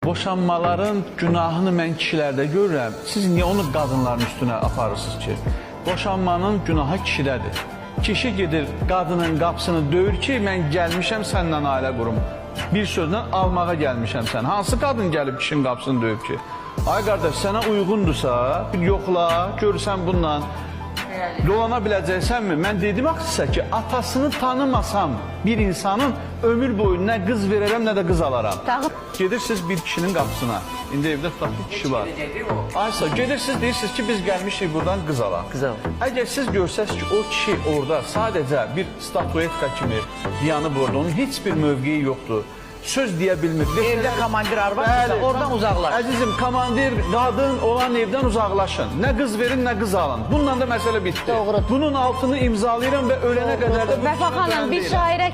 Boşanmaların günahını mən kişilərdə görürəm. Siz niyə onu qadınların üstünə aparırsınız ki? Boşanmanın günahı kişidədir. Kişi gedir qadının qapısını döyür ki, mən gəlmişəm səndən ailə qurum. Bir sözlə almağa gəlmişəm sən. Hansı qadın gəlib kişinin qapısını döyüb ki? Ay qardaş, sənə uyğundursa bir yoxla, görürsən bununla dolana biləcəksənmi? Mən dedim axı sizə ki, atasını tanımasam bir insanın ömür boyu nə qız verərəm, nə də qız alaram. Gedirsiniz bir kişinin qapısına. İndi evdə tutaq bir kişi var. Aysa, gedirsiniz, deyirsiniz ki, biz gəlmişik buradan qız alaq. Əgər siz görsəz ki, o kişi orada sadəcə bir statuetka kimi dayanıb orada, onun heç bir mövqeyi yoxdur. Söz deyə bilmir. Evdə komandir arvad, oradan uzaqlaş. Əzizim, komandir, qadın olan evdən uzaqlaşın. Nə qız verin, nə qız alın. Bununla da məsələ bitdi. Doğru. Bunun altını imzalayıram və ölənə qədər də... Vəfa xanım, bir şairə...